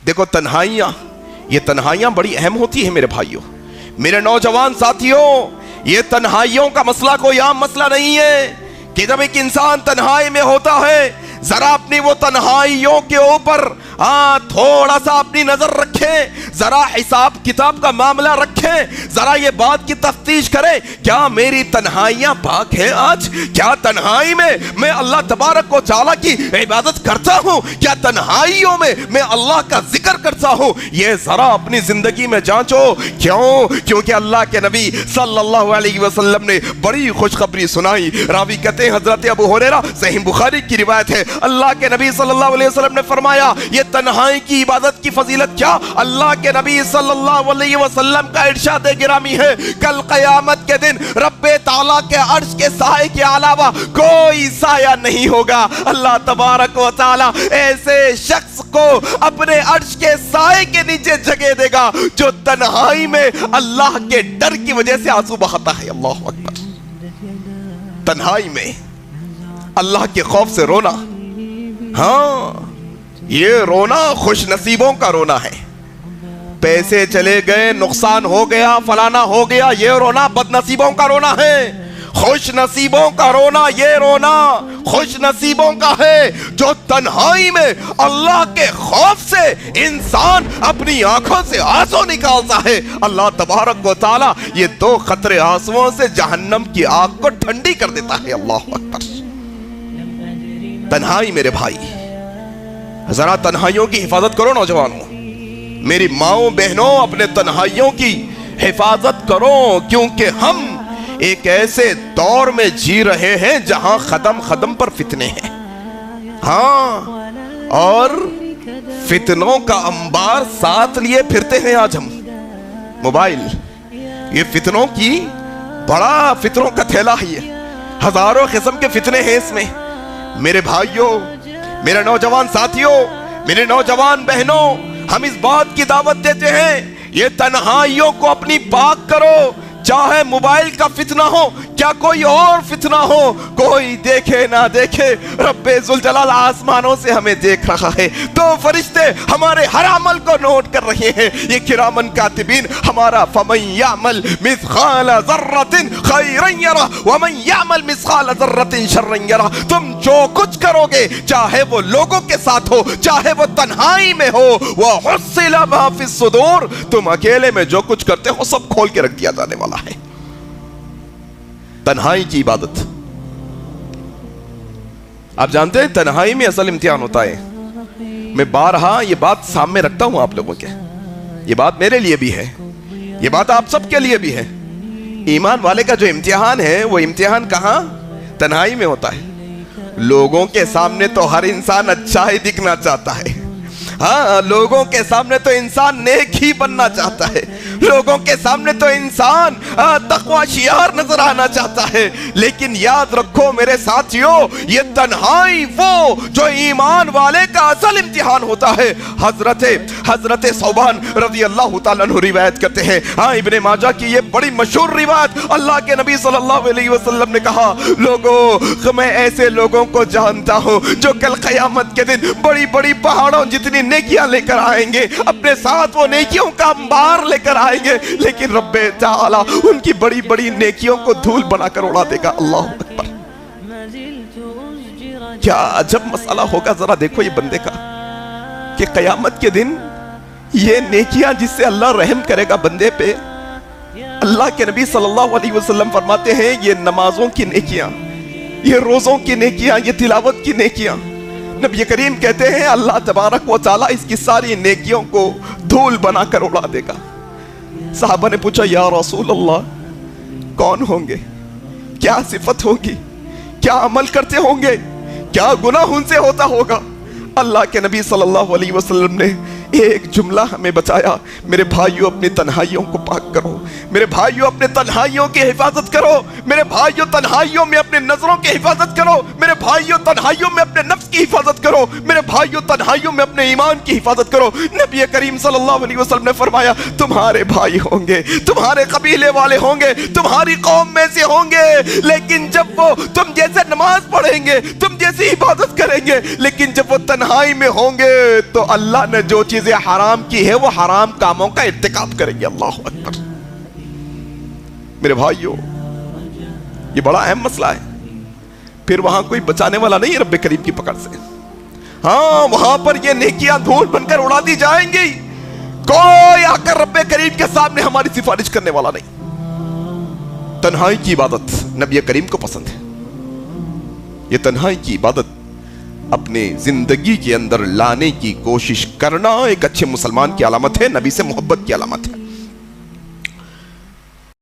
دیکھو تنہائیاں، یہ تنہائیاں بڑی اہم ہوتی ہیں میرے بھائیوں، میرے نوجوان ساتھیوں. یہ تنہائیوں کا مسئلہ کوئی عام مسئلہ نہیں ہے کہ جب ایک انسان تنہائی میں ہوتا ہے ذرا اپنی وہ تنہائیوں کے اوپر تھوڑا سا اپنی نظر رکھے، ذرا حساب کتاب کا معاملہ رکھے، ذرا یہ بات کی تفتیش کرے کیا میری تنہائیاں پاک ہیں آج؟ کیا تنہائی میں اللہ تبارک و تعالیٰ کی عبادت کرتا ہوں؟ کیا تنہائیوں میں اللہ کا ذکر کرتا ہوں؟ یہ ذرا اپنی زندگی میں جانچو. کیونکہ اللہ کے نبی صلی اللہ علیہ وسلم نے بڑی خوشخبری سنائی. راوی کہتے ہیں حضرت ابو ہریرہ، صحیح بخاری کی روایت ہے، اللہ کے نبی صلی اللہ علیہ وسلم نے فرمایا یہ تنہائی کی عبادت کی فضیلت کیا؟ اللہ کے نبی صلی اللہ علیہ وسلم کا ارشاد گرامی ہے کل قیامت کے دن رب تعالیٰ کے عرش کے سائے کے علاوہ کوئی سایہ نہیں ہوگا. اللہ تبارک و تعالیٰ ایسے شخص کو اپنے عرش کے سائے کے نیچے جگہ دے گا جو تنہائی میں اللہ کے ڈر کی وجہ سے آنسو بہاتا ہے. اللہ اکبر. تنہائی میں اللہ کے خوف سے رونا، ہاں یہ رونا خوش نصیبوں کا رونا ہے. پیسے چلے گئے، نقصان ہو گیا، فلانا ہو گیا، یہ رونا بد نصیبوں کا رونا ہے. خوش نصیبوں کا رونا، یہ رونا خوش نصیبوں کا ہے جو تنہائی میں اللہ کے خوف سے انسان اپنی آنکھوں سے آنسو نکالتا ہے. اللہ تبارک و تعالی یہ دو قطرے آنسوؤں سے جہنم کی آگ کو ٹھنڈی کر دیتا ہے. اللہ اکبر. تنہائی میرے بھائی، ذرا تنہائیوں کی حفاظت کرو نوجوانوں، میری ماؤں بہنوں، اپنے تنہائیوں کی حفاظت کرو کیونکہ ہم ایک ایسے دور میں جی رہے ہیں جہاں قدم قدم پر فتنے ہیں. ہاں، اور فتنوں کا انبار ساتھ لیے پھرتے ہیں آج ہم. موبائل یہ فتنوں کی بڑا فتنوں کا تھیلا ہے، ہزاروں قسم کے فتنے ہیں اس میں. میرے بھائیوں، میرے نوجوان ساتھیوں، میرے نوجوان بہنوں، ہم اس بات کی دعوت دیتے ہیں یہ تنہائیوں کو اپنی پاک کرو. چاہے موبائل کا فتنہ ہو، کیا کوئی اور فتنہ ہو، کوئی دیکھے نہ دیکھے رب ذوالجلال آسمانوں سے ہمیں دیکھ رہا ہے. دو فرشتے ہمارے ہر عمل کو نوٹ کر رہے ہیں. یہ کرامن کاتبین ہمارا فَمَن يَعْمَلْ مِثْقَالَ ذَرَّةٍ خَيْرًا يَرَهُ وَمَن يَعْمَلْ مِثْقَالَ ذَرَّةٍ شَرًّا يَرَهُ. تم جو کچھ کرو گے چاہے وہ لوگوں کے ساتھ ہو، چاہے وہ تنہائی میں ہو، وَحُصِّلَ مَا فِي الصُّدُورِ، تم اکیلے میں جو کچھ کرتے ہو سب کھول کے رکھ دیا جانے والا ہے. تنہائی کی عبادت. آپ جانتے ہیں تنہائی میں اصل امتحان ہوتا ہے. میں بارہا یہ بات سامنے رکھتا ہوں آپ لوگوں کے، یہ بات میرے لیے بھی ہے، یہ بات آپ سب کے لیے بھی ہے. ایمان والے کا جو امتحان ہے وہ امتحان کہاں؟ تنہائی میں ہوتا ہے. لوگوں کے سامنے تو ہر انسان اچھا ہی دکھنا چاہتا ہے، ہاں لوگوں کے سامنے تو انسان نیک ہی بننا چاہتا ہے، لوگوں کے سامنے تو انسان تقوی شیار نظر آنا چاہتا ہے. لیکن یاد رکھو میرے ساتھیوں، یہ تنہائی وہ جو ایمان والے کا اصل امتحان ہوتا ہے. حضرت ثوبان رضی اللہ تعالیٰ عنہ روایت کرتے ہیں، ہاں ابن ماجہ کی یہ بڑی مشہور روایت، اللہ کے نبی صلی اللہ علیہ وسلم نے کہا لوگوں میں ایسے لوگوں کو جانتا ہوں جو کل قیامت کے دن بڑی بڑی پہاڑوں جتنی نیکیاں لے کر آئیں گے، اپنے ساتھ وہ نیکیوں کا انبار لے کر آئیں گے، لیکن رب تعالی ان کی بڑی بڑی نیکیوں کو دھول بنا کر اڑا دے گا. اللہ اکبر. کیا عجب مسئلہ ہوگا ذرا دیکھو یہ بندے کا کہ قیامت کے دن یہ نیکیاں جس سے اللہ رحم کرے گا بندے پہ. اللہ کے نبی صلی اللہ علیہ وسلم فرماتے ہیں یہ نمازوں کی نیکیاں، یہ روزوں کی نیکیاں، یہ تلاوت کی نیکیاں، نبی کریم کہتے ہیں اللہ تبارک و تعالیٰ اس کی ساری نیکیوں کو دھول بنا کر اڑا دے گا. صحابہ نے پوچھا یا رسول اللہ کون ہوں گے، کیا صفت ہوگی، کیا عمل کرتے ہوں گے، کیا گناہ ان سے ہوتا ہوگا؟ اللہ کے نبی صلی اللہ علیہ وسلم نے ایک جملہ ہمیں بتایا، میرے بھائیوں اپنی تنہائیوں کو پاک کرو، میرے بھائیوں اپنے تنہائیوں کی حفاظت کرو، میرے بھائیوں تنہائیوں میں اپنے نظروں کی حفاظت کرو، میرے بھائیوں تنہائیوں میں اپنے نفس کی حفاظت کرو، میرے بھائیوں تنہائیوں میں اپنے ایمان کی حفاظت کرو. نبی کریم صلی اللہ علیہ وسلم نے فرمایا تمہارے بھائی ہوں گے، تمہارے قبیلے والے ہوں گے، تمہاری قوم میں سے ہوں گے، لیکن جب وہ تم جیسے نماز پڑھیں گے، تم جیسی عبادت کریں گے، لیکن جب وہ تنہائی میں ہوں گے تو اللہ نے جو چیز چیزیں حرام کی ہے وہ حرام کاموں کا ارتکاب کریں گے. اللہ اکبر. میرے بھائیو یہ بڑا اہم مسئلہ ہے. پھر وہاں کوئی بچانے والا نہیں ہے رب کریم کی پکڑ سے. ہاں وہاں پر یہ نیکیاں دھول بن کر اڑا دی جائیں گی, کوئی آ کر رب کریم کے سامنے ہماری سفارش کرنے والا نہیں. تنہائی کی عبادت نبی کریم کو پسند ہے. یہ تنہائی کی عبادت اپنے زندگی کے اندر لانے کی کوشش کرنا ایک اچھے مسلمان کی علامت ہے, نبی سے محبت کی علامت ہے.